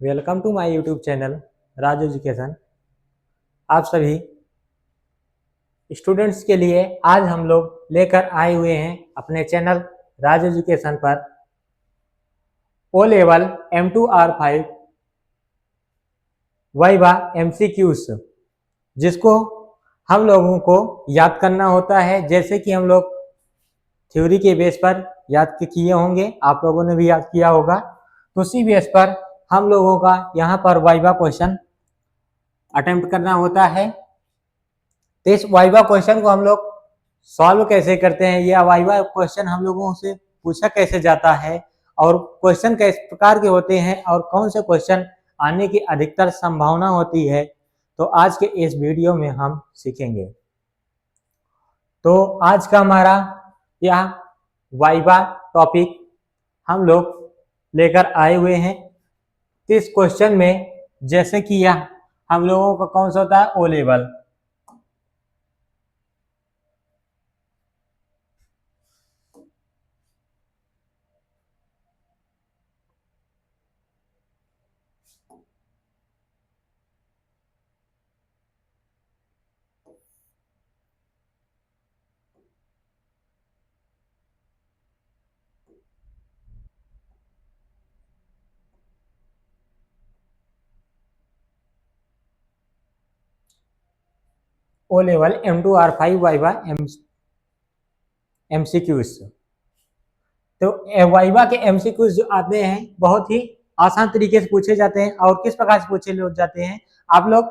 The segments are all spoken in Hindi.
Welcome to my YouTube channel Raj education. आप सभी स्टूडेंट्स के लिए आज हम लोग लेकर आए हुए हैं अपने चैनल राज एजुकेशन पर ओ लेवल M2R5 वाइवा MCQs, जिसको हम लोगों को याद करना होता है। जैसे कि हम लोग थ्योरी के बेस पर याद किए होंगे, आप लोगों ने भी याद किया होगा, तो उसी बेस पर हम लोगों का यहाँ पर वाइवा क्वेश्चन अटेम्प्ट करना होता है। तो इस वाइवा क्वेश्चन को हम लोग सॉल्व कैसे करते हैं, या वाइवा क्वेश्चन हम लोगों से पूछा कैसे जाता है, और क्वेश्चन किस प्रकार के होते हैं, और कौन से क्वेश्चन आने की अधिकतर संभावना होती है, तो आज के इस वीडियो में हम सीखेंगे। तो आज का हमारा यह वाइवा टॉपिक हम लोग लेकर आए हुए हैं। इस क्वेश्चन में जैसे कि यह हम लोगों का कौन सा होता है, O level. O level M2R5 viva MCQs। तो वाइवा के MCQs जो आते हैं बहुत ही आसान तरीके से पूछे जाते हैं। और किस प्रकार से पूछे जाते हैं, आप लोग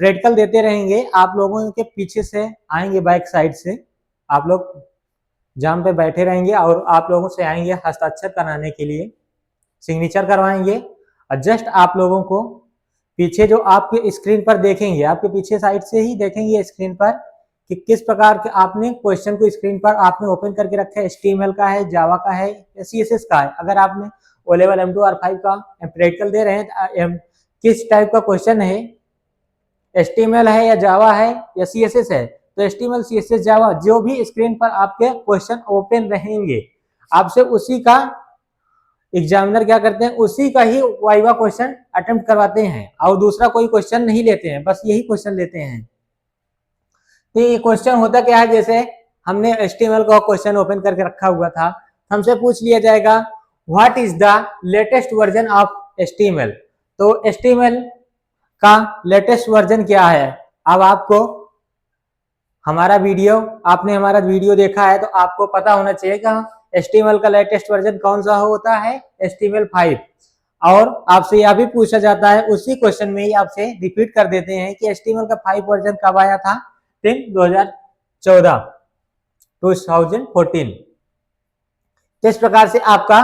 प्रैक्टिकल देते रहेंगे, आप लोगों के पीछे से आएंगे, बैक साइड से आप लोग जाम पे बैठे रहेंगे और आप लोगों से आएंगे हस्ताक्षर कराने के लिए, सिग्नेचर करवाएंगे। और जस्ट आप लोगों को पीछे जो आपके स्क्रीन पर देखेंगे, आपके पीछे साइड से ही देखेंगे स्क्रीन पर कि किस प्रकार के आपने क्वेश्चन को स्क्रीन पर आपने ओपन करके रखा है। HTML का है, जावा का है या CSS का है। अगर आपने ओ लेवल M2R5 का प्रैक्टिकल दे रहे हैं, किस टाइप का क्वेश्चन है, HTML है या जावा है या CSS है, तो HTML CSS जावा जो भी स्क्रीन पर आपके क्वेश्चन ओपन रहेंगे, आपसे उसी का एग्जामिनर क्या करते हैं, उसी का ही वाइवा क्वेश्चन अटेम्प्ट करवाते हैं और दूसरा कोई क्वेश्चन नहीं लेते हैं, बस यही क्वेश्चन लेते हैं। तो ये क्वेश्चन होता क्या है, जैसे हमने HTML का क्वेश्चन ओपन करके रखा हुआ था, हमसे पूछ लिया जाएगा what is the latest version of HTML। तो HTML का लेटेस्ट वर्जन क्या है। अब आपको आपने हमारा वीडियो देखा है तो आपको पता होना चाहिए कि HTML का लेटेस्ट वर्जन कौन सा होता है, HTML5। और आपसे यह भी पूछा जाता है, उसी क्वेश्चन में ही आपसे रिपीट कर देते हैं कि HTML का 5 वर्जन कब आया था, 2014 2014। इस प्रकार से आपका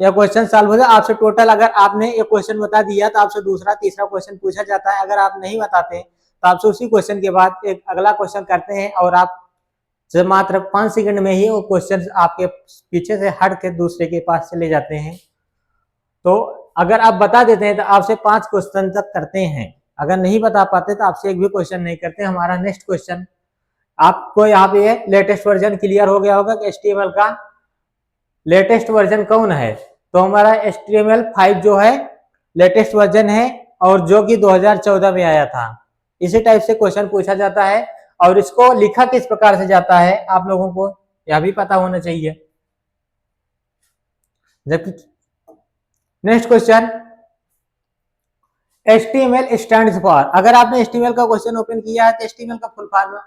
यह क्वेश्चन सॉल्व हो जाए। आपसे टोटल अगर आपने एक क्वेश्चन बता दिया तो आपसे दूसरा तीसरा क्वेश्चन पूछा जाता है। अगर आप नहीं बताते तो आपसे उसी क्वेश्चन के बाद एक अगला क्वेश्चन करते हैं और आप मात्र 5 सेकंड में ही वो क्वेश्चन आपके पीछे से हट के दूसरे के पास चले जाते हैं। तो अगर आप बता देते हैं तो आपसे 5 क्वेश्चन तक करते हैं, अगर नहीं बता पाते तो आपसे एक भी क्वेश्चन नहीं करते। हमारा नेक्स्ट क्वेश्चन, आपको यहाँ पे लेटेस्ट वर्जन क्लियर हो गया होगा कि HTML का लेटेस्ट वर्जन कौन है। तो हमारा HTML5 जो है लेटेस्ट वर्जन है, और जो कि 2014 में आया था। इसी टाइप से क्वेश्चन पूछा जाता है और इसको लिखा किस प्रकार से जाता है आप लोगों को यह भी पता होना चाहिए। जबकि next question, HTML stands for. अगर आपने HTML का क्वेश्चन ओपन किया है तो HTML का फुल फॉर्म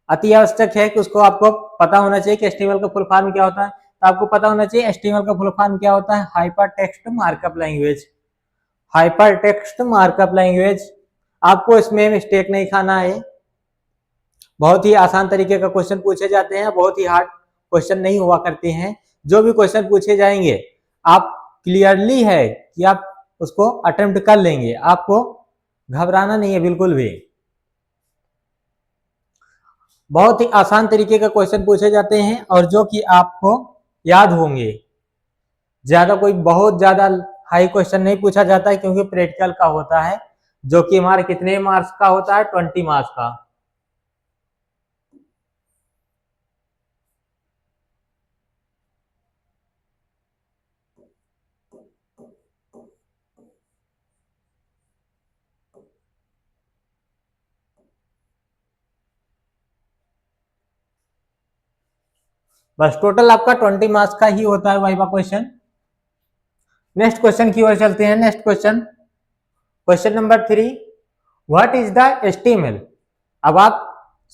अति आवश्यक है कि उसको आपको पता होना चाहिए कि HTML का फुल फॉर्म क्या होता है। तो आपको पता होना चाहिए HTML का फुल फॉर्म क्या होता है, hyper text markup language. Hyper text markup language, आपको इसमें मिस्टेक नहीं खाना है। बहुत ही आसान तरीके का क्वेश्चन पूछे जाते हैं, बहुत ही हार्ड क्वेश्चन नहीं हुआ करते हैं। जो भी क्वेश्चन पूछे जाएंगे आप क्लियरली है कि आप उसको अटेम्प्ट कर लेंगे, आपको घबराना नहीं है बिल्कुल भी। बहुत ही आसान तरीके का क्वेश्चन पूछे जाते हैं और जो कि आपको याद होंगे। ज्यादा कोई बहुत ज्यादा हाई क्वेश्चन नहीं पूछा जाता है, क्योंकि प्रैक्टिकल का होता है, जो कि हमारे कितने मार्क्स का होता है, 20 मार्क्स का। बस टोटल आपका 20 मार्क्स का ही होता है वाइवा क्वेश्चन। नेक्स्ट क्वेश्चन की ओर चलते हैं। Next question, question number 3, what is the HTML. अब आप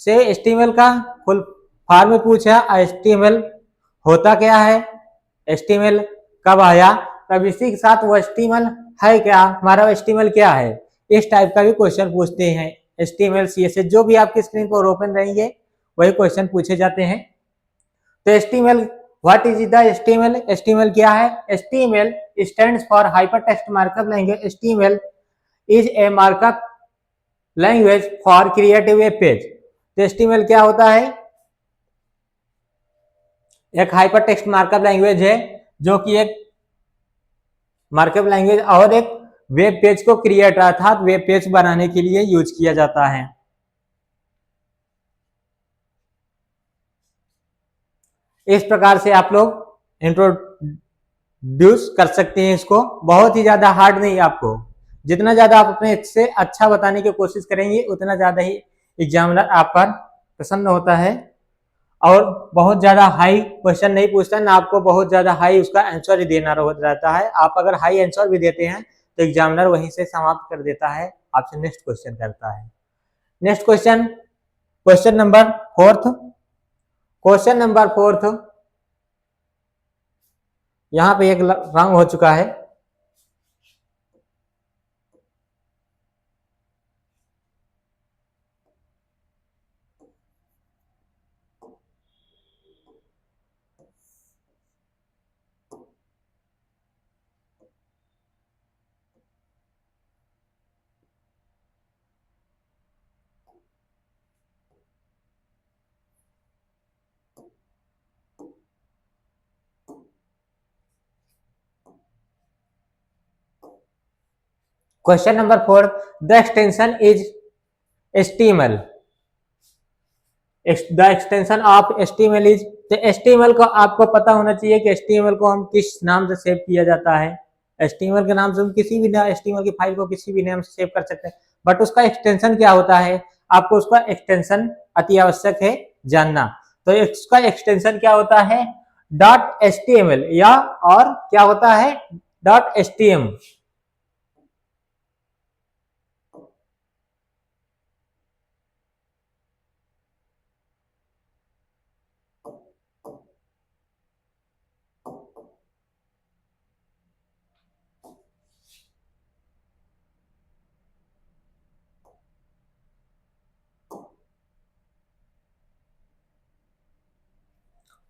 से एचटीएमएल का फुल फॉर्म पूछा, एचटीएमएल होता क्या है, एचटीएमएल कब आया, तब इसी के साथ वो एचटीएमएल है क्या, हमारा एचटीएमएल क्या है, इस टाइप का भी क्वेश्चन पूछते हैं। एचटीएमएल सीएसएस जो भी आपकी स्क्रीन पर ओपन रहेंगे वही क्वेश्चन पूछे जाते हैं। तो HTML, what is the HTML, HTML क्या है, HTML stands for hypertext markup language. HTML is a markup language for creative web page. तो एचटीएमएल क्या होता है, एक हाइपरटेक्स्ट मार्कअप लैंग्वेज है जो कि एक मार्कअप लैंग्वेज और एक वेब पेज को क्रिएट अर्थात वेब पेज बनाने के लिए यूज किया जाता है। इस प्रकार से आप लोग इंट्रोड्यूस कर सकते हैं इसको, बहुत ही ज्यादा हार्ड नहीं है। आपको जितना ज्यादा आप अपने से अच्छा बताने की कोशिश करेंगे उतना ज्यादा ही एग्जामिनर आप पर प्रसन्न होता है, और बहुत ज्यादा हाई क्वेश्चन नहीं पूछता ना, आपको बहुत ज्यादा हाई उसका आंसर ही देना रहता है। आप अगर हाई आंसर भी देते हैं तो एग्जामिनर वहीं से समाप्त कर देता है, आपसे नेक्स्ट क्वेश्चन करता है। Next question, question number 4, question number 4 यहाँ पे एक रंग हो चुका है। Question number 4, the extension is HTML, the extension of HTML is. तो HTML को आपको पता होना चाहिए कि HTML को हम किस नाम से सेव किया जाता है। HTML के नाम से हम किसी भी HTML की फाइल को किसी भी नाम से सेव कर सकते हैं, बट उसका एक्सटेंशन क्या होता है, आपको उसका एक्सटेंशन अति आवश्यक है जानना। तो इसका एक्सटेंशन क्या होता है, .html या और क्या होता है .htm।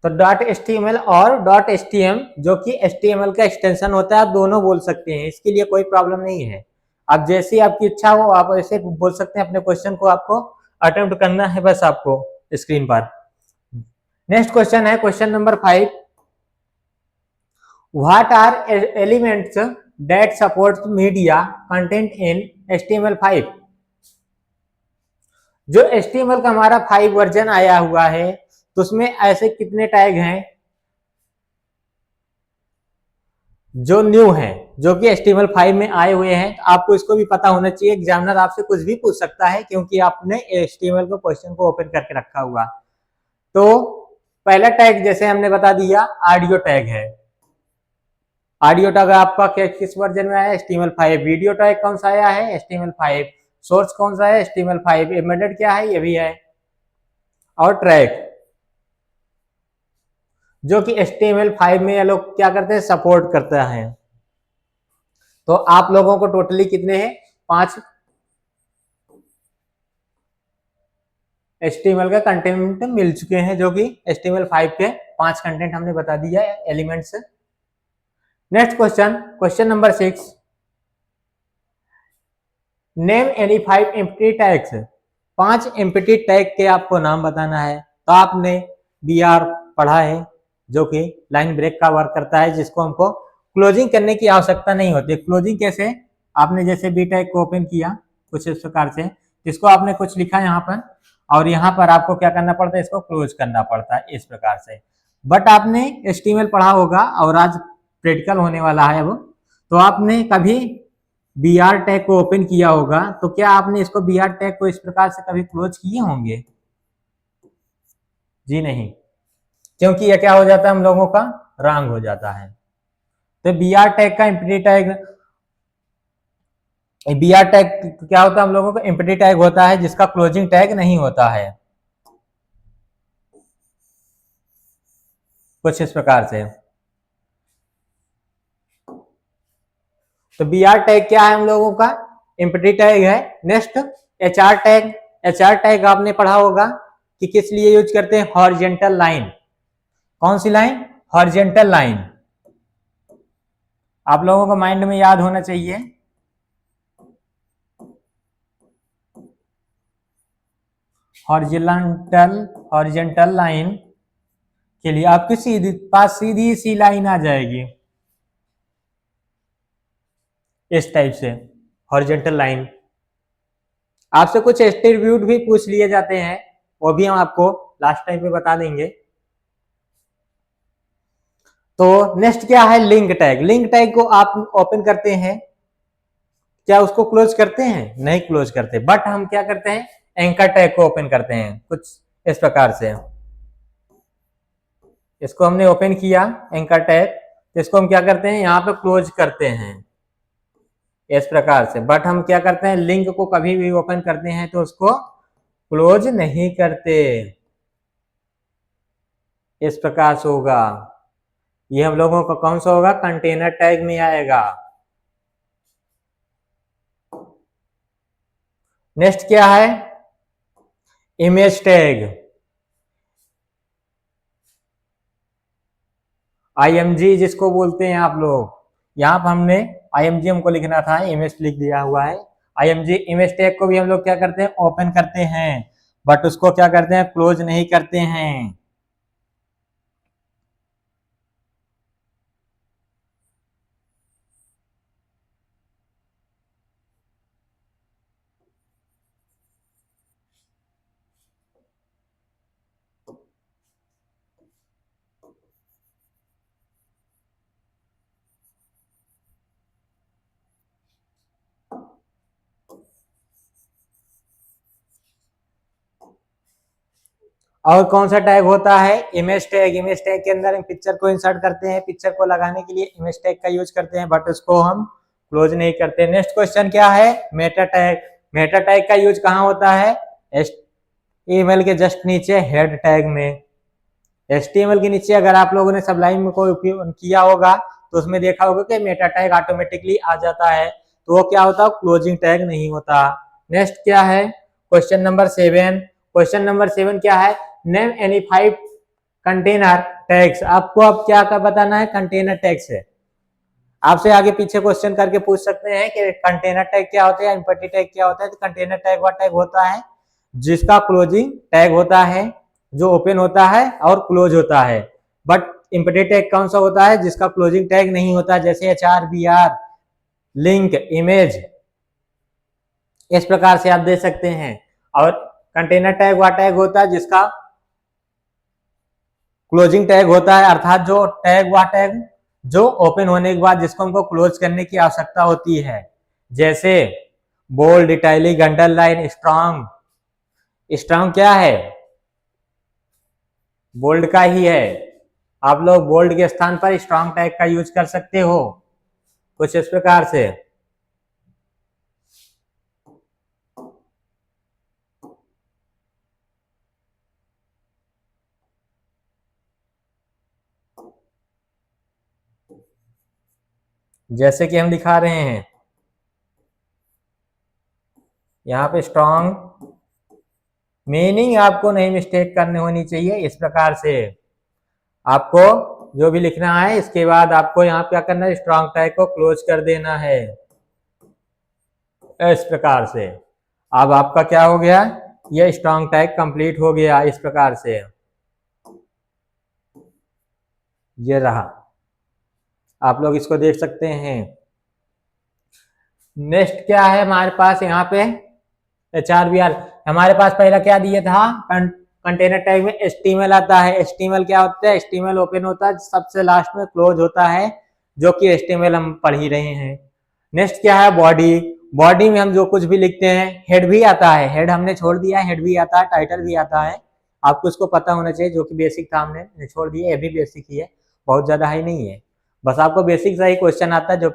तो .html और .htm जो कि HTML का एक्सटेंशन होता है, आप दोनों बोल सकते हैं, इसके लिए कोई प्रॉब्लम नहीं है। आप जैसी आपकी इच्छा हो आप ऐसे बोल सकते हैं, अपने क्वेश्चन को आपको अटेम्प्ट करना है बस आपको स्क्रीन पर। नेक्स्ट क्वेश्चन है question number 5, what are elements that support media content in HTML5। जो HTML का हमारा 5 वर्जन आया हुआ है तो उसमें ऐसे कितने टैग हैं जो न्यू हैं, जो कि HTML5 में आए हुए हैं। तो आपको इसको भी पता होना चाहिए, एग्जामिनर आपसे कुछ भी पूछ सकता है क्योंकि आपने HTML को क्वेश्चन को ओपन करके रखा हुआ। तो पहला टैग जैसे हमने बता दिया ऑडियो टैग है, ऑडियो टैग आपका किस वर्जन में आया है HTML5। वीडियो टैग कौन सा आया है HTML5। सोर्स कौन सा है HTML5। एम्बेडेड क्या है ये भी है, और ट्रैक जो कि HTML5 में ये लोग क्या करते हैं सपोर्ट करता है। तो आप लोगों को टोटली कितने हैं 5 HTML का कंटेंट मिल चुके हैं, जो कि HTML5 के 5 कंटेंट हमने बता दिया है elements. Next question, question number 6, name any 5 empty tags. 5 empty tag के आपको नाम बताना है। तो आपने BR पढ़ा है जो कि लाइन ब्रेक का वर्क करता है, जिसको हमको क्लोजिंग करने की आवश्यकता नहीं होती। क्लोजिंग कैसे, आपने जैसे बी टैग को ओपन किया कुछ इस प्रकार से, इसको आपने कुछ लिखा यहाँ पर और यहाँ पर आपको क्या करना पड़ता है, इसको क्लोज करना पड़ता है इस प्रकार से। बट आपने HTML पढ़ा होगा और आज प्रैक्टिकल होने वाला है अब, तो आपने कभी BR टैग को ओपन किया होगा, तो क्या आपने इसको BR टैग को इस प्रकार से कभी क्लोज किए होंगे? जी नहीं। क्योंकि यह क्या हो जाता है हम लोगों का रॉन्ग हो जाता है। तो बी आर टैग का empty tag, B R tag क्या होता है हम लोगों का एम्प्टी टैग होता है जिसका क्लोजिंग टैग नहीं होता है, कुछ इस प्रकार से। तो बी आर टैग क्या है हम लोगों का एम्प्टी टैग है। Next H R tag, H R tag आपने पढ़ा होगा कि किस लिए यूज करते हैं, हॉरिजेंटल लाइन। कौन सी लाइन, हॉरिजेंटल लाइन, आप लोगों को माइंड में याद होना चाहिए। हॉरिजेंटल, हॉरिजेंटल लाइन के लिए आपके सीधी पास सीधी सी लाइन आ जाएगी इस टाइप से, हॉरिजेंटल लाइन। आपसे कुछ एट्रीब्यूट भी पूछ लिए जाते हैं, वो भी हम आपको लास्ट टाइम पे बता देंगे। तो नेक्स्ट क्या है, लिंक टैग। लिंक टैग को आप ओपन करते हैं, क्या उसको क्लोज करते हैं, नहीं क्लोज करते, बट हम क्या करते हैं एंकर टैग को ओपन करते हैं कुछ इस प्रकार से। इसको हमने ओपन किया एंकर टैग, तो इसको हम क्या करते हैं यहाँ पे क्लोज करते हैं इस प्रकार से। बट हम क्या करते हैं लिंक को कभी भी ओपन करते हैं तो उसको क्लोज नहीं करते, इस प्रकार से होगा। ये हम लोगों का कौन सा होगा, कंटेनर टैग में आएगा। नेक्स्ट क्या है, इमेज टैग, IMG जिसको बोलते हैं आप लोग। यहाँ पर हमने IMG हमको लिखना था, इमेज लिख दिया हुआ है। IMG इमेज टैग को भी हम लोग क्या करते हैं ओपन करते हैं, बट उसको क्या करते हैं क्लोज नहीं करते हैं। और कौन सा टैग होता है, इमेज टैग। इमेज टैग के अंदर हम पिक्चर को इंसर्ट करते हैं, पिक्चर को लगाने के लिए इमेज टैग का यूज करते हैं, बट उसको हम क्लोज नहीं करते। नेक्स्ट क्वेश्चन क्या है, मेटा टैग। मेटा टैग का यूज कहाँ होता है, HTML के जस्ट नीचे हेड टैग में। HTML के नीचे अगर आप लोगों ने सबलाइन में कोई उपयोग किया होगा तो उसमें देखा होगा कि मेटा टैग ऑटोमेटिकली आ जाता है, तो वो क्या होता है क्लोजिंग टैग नहीं होता। नेक्स्ट क्या है, क्वेश्चन नंबर 7। क्वेश्चन नंबर 7 क्या है, नेम एनी 5 कंटेनर टैग्स। आपको अब क्या बताना है, कंटेनर टैग्स है। आपसे आगे पीछे क्वेश्चन करके पूछ सकते हैं कि कंटेनर टैग क्या होता है, एम्प्टी टैग क्या होता है। तो कंटेनर टैग वह टैग होता है जिसका क्लोजिंग टैग होता है, जो ओपन होता है और क्लोज होता है। बट एम्प्टी टैग कौन सा होता है, जिसका क्लोजिंग टैग नहीं होता, जैसे HR, BR, लिंक, इमेज, इस प्रकार से आप दे सकते हैं। और कंटेनर टैग वह टैग होता है जिसका क्लोजिंग टैग होता है, अर्थात जो टैग वह टैग जो ओपन होने के बाद जिसको हमको क्लोज करने की आवश्यकता होती है, जैसे bold, italic, underline, strong. Strong क्या है, बोल्ड का ही है। आप लोग बोल्ड के स्थान पर स्ट्रॉन्ग टैग का यूज कर सकते हो कुछ इस प्रकार से। जैसे कि हम दिखा रहे हैं यहाँ पे स्ट्रॉन्ग, मीनिंग आपको नहीं मिस्टेक करनी होनी चाहिए। इस प्रकार से आपको जो भी लिखना है, इसके बाद आपको यहाँ क्या करना है, स्ट्रॉन्ग टैग को क्लोज कर देना है इस प्रकार से। अब आपका क्या हो गया, ये स्ट्रॉन्ग टैग कंप्लीट हो गया इस प्रकार से। ये रहा, आप लोग इसको देख सकते हैं। नेक्स्ट क्या है हमारे पास यहाँ पे, HRBR। हमारे पास पहला क्या दिया था, कंटेनर टैग में HTML आता है। HTML क्या होता है, HTML ओपन होता है, सबसे लास्ट में क्लोज होता है, जो कि HTML हम पढ़ ही रहे हैं। नेक्स्ट क्या है, बॉडी। बॉडी में हम जो कुछ भी लिखते हैं, हेड भी आता है, हेड हमने छोड़ दिया, हेड भी आता है, टाइटल भी आता है, आपको इसको पता होना चाहिए, जो कि बेसिक था हमने छोड़ दिया, ये भी बेसिक ही है, बहुत ज़्यादा हाई नहीं है, बस आपको बेसिक सा ही क्वेश्चन आता है जो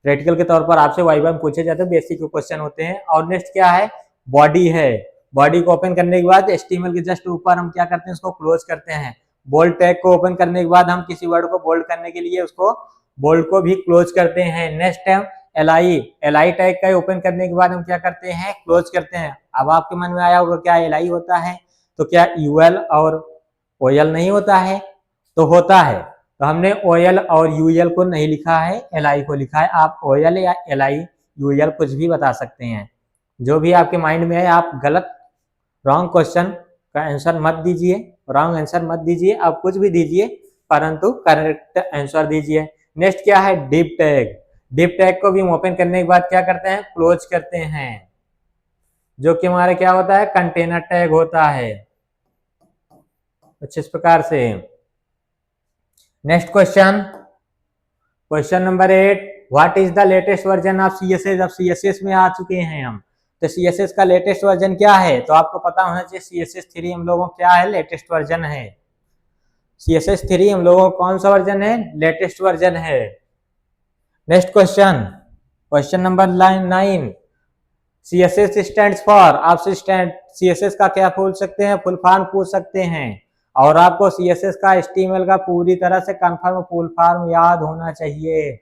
प्रैक्टिकल के तौर पर आपसे वाइवा में पूछे जाते हैं, बेसिक क्वेश्चन होते हैं। और नेक्स्ट क्या है, बॉडी है। बॉडी को ओपन करने के बाद HTML के जस्ट ऊपर हम क्या करते हैं, उसको क्लोज करते हैं। बोल्ड टैग को ओपन करने के बाद हम किसी वर्ड को बोल्ड करने के लिए उसको बोल्ड को भी क्लोज करते हैं। नेक्स्ट है LI टैग का ओपन करने के बाद हम क्या करते हैं, क्लोज करते हैं। अब आपके मन में आया होगा क्या LI होता है, तो क्या UL और OL नहीं होता है, तो होता है। तो हमने OL और UL को नहीं लिखा है, LI को लिखा है। आप OL या LI UL कुछ भी बता सकते हैं, जो भी आपके माइंड में है। आप गलत रॉन्ग क्वेश्चन का आंसर मत दीजिए, रॉन्ग आंसर मत दीजिए, आप कुछ भी दीजिए परंतु करेक्ट आंसर दीजिए। नेक्स्ट क्या है, डिप टैग। डिप टैग को भी हम ओपन करने के बाद क्या करते हैं, क्लोज करते हैं, जो कि हमारा क्या होता है, कंटेनर टैग होता है, अच्छे इस प्रकार से। Next question number 8, what is the latest version of CSS। अब CSS में आ चुके हैं हम, तो CSS का लेटेस्ट वर्जन क्या है, तो आपको पता होना चाहिए CSS 3 हम लोगों क्या है, लेटेस्ट वर्जन है। CSS 3 हम लोगों को कौन सा वर्जन है, लेटेस्ट वर्जन है। Next question number 9, CSS stands for. आपसे CSS का क्या पूछ सकते हैं, फुल फॉर्म पूछ सकते हैं, और आपको CSS का HTML का पूरी तरह से कंफर्म फुल फॉर्म याद होना चाहिए,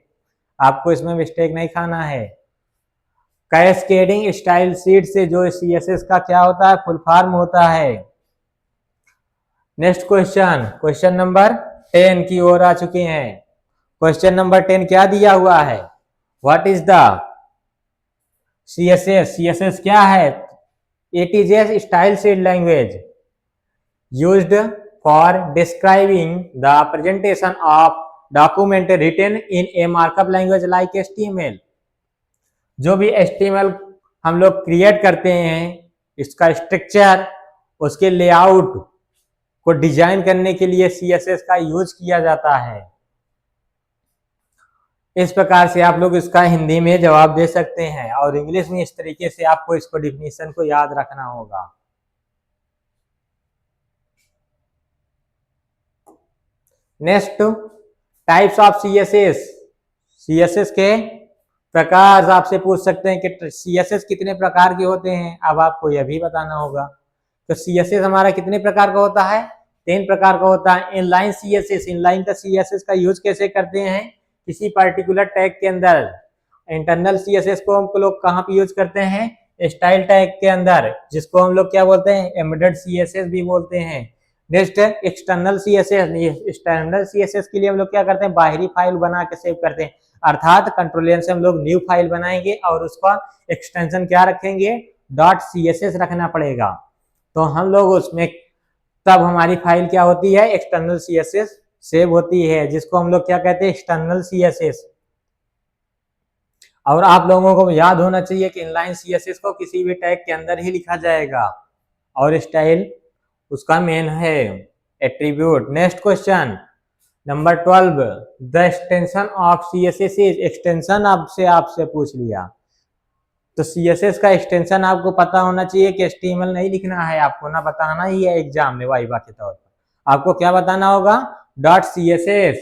आपको इसमें मिस्टेक नहीं खाना है। कैस्केडिंग स्टाइल शीट से जो CSS का क्या होता है, फुल फॉर्म होता है। नेक्स्ट क्वेश्चन नंबर 10 की ओर आ चुके हैं। क्वेश्चन नंबर 10 क्या दिया हुआ है, व्हाट इज द CSS क्या है, it is a style sheet language used for describing the presentation of document written in a markup language like HTML। जो भी HTML हम लोग क्रिएट करते हैं, इसका स्ट्रक्चर, उसके लेआउट को डिजाइन करने के लिए CSS का यूज किया जाता है। इस प्रकार से आप लोग इसका हिंदी में जवाब दे सकते हैं, और इंग्लिश में इस तरीके से आपको इसको डिफिनीशन को याद रखना होगा। नेक्स्ट, टाइप्स ऑफ CSS के प्रकार आपसे पूछ सकते हैं कि CSS कितने प्रकार के होते हैं, अब आपको यह भी बताना होगा। तो CSS हमारा कितने प्रकार का होता है, 3 प्रकार का होता है। इनलाइन CSS, इनलाइन का CSS का यूज कैसे करते हैं, किसी पर्टिकुलर टैग के अंदर। इंटरनल CSS को हम लोग कहाँ पे यूज करते हैं, स्टाइल टैग के अंदर, जिसको हम लोग क्या बोलते हैं, एम्बेडेड CSS भी बोलते हैं। नेक्स्ट है एक्सटर्नल CSS। एक्सटर्नल CSS के लिए हम लोग क्या करते हैं, बाहरी फाइल बना के सेव करते हैं, अर्थात कंट्रोल से हम लोग न्यू फाइल बनाएंगे और उसका एक्सटेंशन क्या रखेंगे, .css रखना पड़ेगा। तो हम लोग उसमें तब हमारी फाइल क्या होती है, एक्सटर्नल CSS सेव होती है, जिसको हम लोग क्या कहते हैं, एक्सटर्नल CSS। और आप लोगों को याद होना चाहिए कि इनलाइन CSS को किसी भी टैग के अंदर ही लिखा जाएगा, और स्टाइल उसका मेन है attribute. Next question number 12, the extension of CSS is. Extension आपसे पूछ लिया, तो CSS का एक्सटेंशन आपको पता होना चाहिए कि HTML नहीं लिखना है, आपको ना बताना ही है एग्जाम में वाइवा के तौर पर। आपको क्या बताना होगा, .css,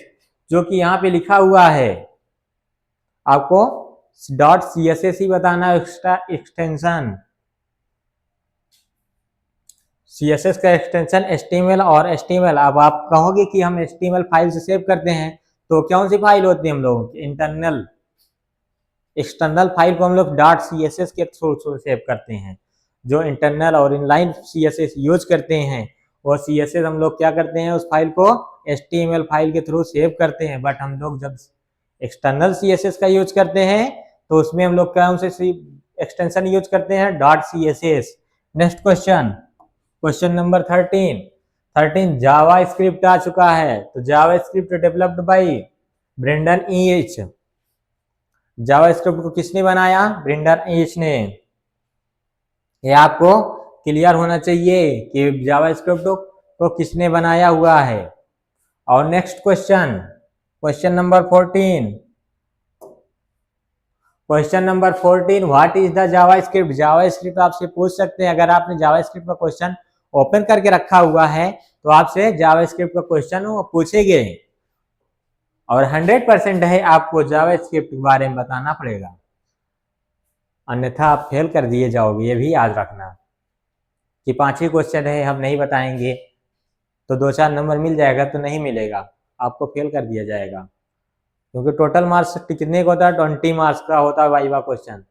जो कि यहाँ पे लिखा हुआ है, आपको .css ही बताना है। एक्स्ट्रा एक्सटेंशन CSS का एक्सटेंशन HTML और HTML। अब आप कहोगे कि हम HTML फाइल से सेव करते हैं, तो कौन सी फाइल होती है हम लोगों की, इंटरनल। एक्सटर्नल फाइल को हम लोग .css के थ्रू सेव करते हैं। जो इंटरनल और इनलाइन CSS यूज करते हैं, वो CSS हम लोग क्या करते हैं, उस फाइल को HTML फाइल के थ्रू सेव करते हैं। बट हम लोग जब एक्सटर्नल CSS का यूज करते हैं, तो उसमें हम लोग कौन से एक्सटेंशन यूज करते हैं, .css। Next question number 13, JavaScript आ चुका है। तो JavaScript developed by Brendan Eich. JavaScript को किसने बनाया, ब्रेंडन ईच ने। ये आपको क्लियर होना चाहिए कि जावा स्क्रिप्ट को किसने बनाया हुआ है। और next question number 14, what is the Java script. Java script आपसे पूछ सकते हैं, अगर आपने जावा स्क्रिप्ट का क्वेश्चन ओपन करके रखा हुआ है तो आपसे जावास्क्रिप्ट का क्वेश्चन वो पूछेंगे और 100% है आपको जावास्क्रिप्ट के बारे में बताना पड़ेगा, अन्यथा आप फेल कर दिए जाओगे। ये भी याद रखना कि 5 ही क्वेश्चन है, हम नहीं बताएंगे तो 2-4 नंबर मिल जाएगा तो नहीं मिलेगा, आपको फेल कर दिया जाएगा। क्योंकि टोटल मार्क्स कितने का होता है, 20 मार्क्स का होता है वाइवा क्वेश्चन,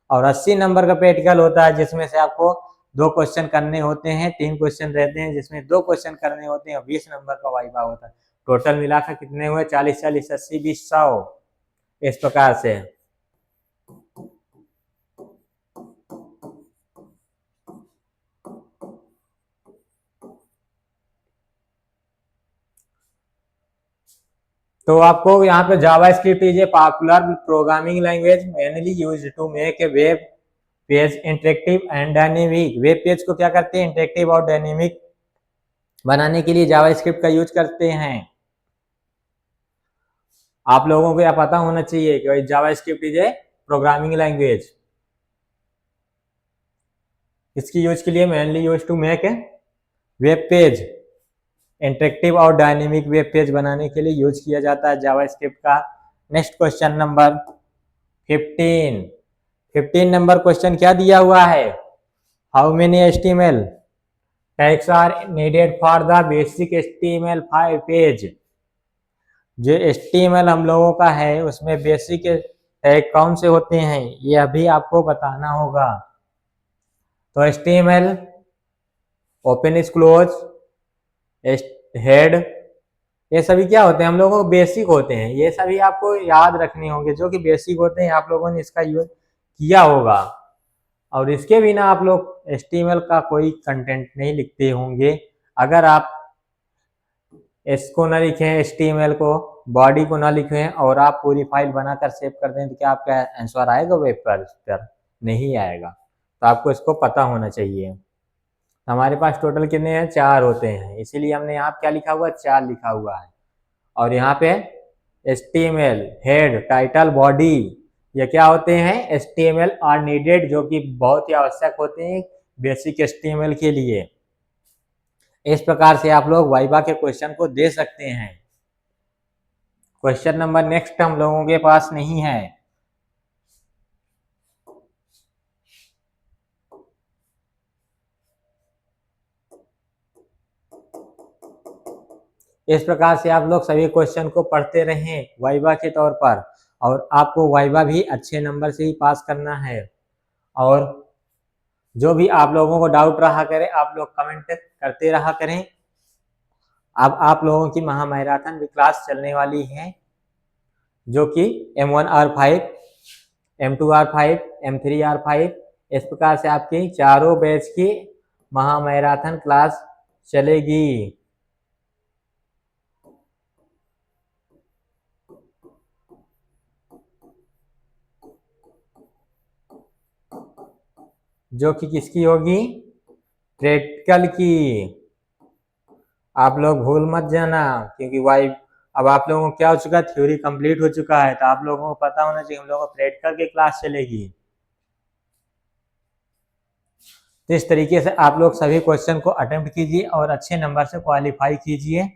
और 80 नंबर का प्रैक्टिकल होता है, जिसमें से आपको 2 क्वेश्चन करने होते हैं, 3 क्वेश्चन रहते हैं जिसमें 2 क्वेश्चन करने होते हैं, 20 नंबर का वाइवा होता है। टोटल मिलाकर कितने हुए, 40 40 80 20 100, इस प्रकार से। तो आपको यहाँ पे JavaScript is a popular programming language mainly used to make a web page interactive and dynamic. Web page को क्या करते हैं, इंटरेक्टिव और डायनेमिक बनाने के लिए जावास्क्रिप्ट का यूज करते हैं। आप लोगों को यह पता होना चाहिए कि JavaScript is a programming language. इसकी यूज के लिए mainly use to make a web page interactive और डायनेमिक वेब पेज बनाने के लिए यूज किया जाता है जावास्क्रिप्ट का। Next question number 15 number question क्या दिया हुआ है, how many HTML tags are needed for the basic HTML5 page. जो HTML हम लोगों का है उसमें बेसिक टैग कौन से होते हैं, ये अभी आपको बताना होगा। तो HTML open is close head, ये सभी क्या होते हैं, हम लोगों को बेसिक होते हैं, ये सभी आपको याद रखने होंगे जो कि बेसिक होते हैं। आप लोगों ने इसका यूज किया होगा और इसके बिना आप लोग HTML का कोई कंटेंट नहीं लिखते होंगे। अगर आप इसको ना लिखें, HTML को, बॉडी को ना लिखें और आप पूरी फाइल बनाकर सेव कर दें तो क्या आपका आंसर आएगा वेब पर? नहीं आएगा। तो आपको इसको पता होना चाहिए। हमारे पास टोटल कितने हैं, 4 होते हैं, इसीलिए हमने यहाँ क्या लिखा हुआ है, 4 लिखा हुआ है। और यहाँ पे HTML हेड टाइटल बॉडी, ये क्या होते हैं, HTML आर नीडेड, जो कि बहुत ही आवश्यक होते हैं बेसिक HTML के लिए। इस प्रकार से आप लोग वाइवा के क्वेश्चन को दे सकते हैं। क्वेश्चन नंबर नेक्स्ट हम लोगों के पास नहीं है। इस प्रकार से आप लोग सभी क्वेश्चन को पढ़ते रहें वाइवा के तौर पर, और आपको वाइवा भी अच्छे नंबर से ही पास करना है। और जो भी आप लोगों को डाउट रहा करे आप लोग कमेंट करते रहा करें। अब आप लोगों की महामैराथन भी क्लास चलने वाली है, जो कि M1R5, M2R5, M3R5, इस प्रकार से आपकी चारों बैच की महामैराथन क्लास चलेगी। जो कि किसकी होगी, प्रैक्टिकल की। आप लोग भूल मत जाना, क्योंकि अब आप लोगों को क्या हो चुका है, थ्योरी कंप्लीट हो चुका है, तो आप लोगों को पता होना चाहिए हम लोगों को प्रैक्टिकल की क्लास चलेगी। तो इस तरीके से आप लोग सभी क्वेश्चन को अटेम्प्ट कीजिए और अच्छे नंबर से क्वालिफाई कीजिए।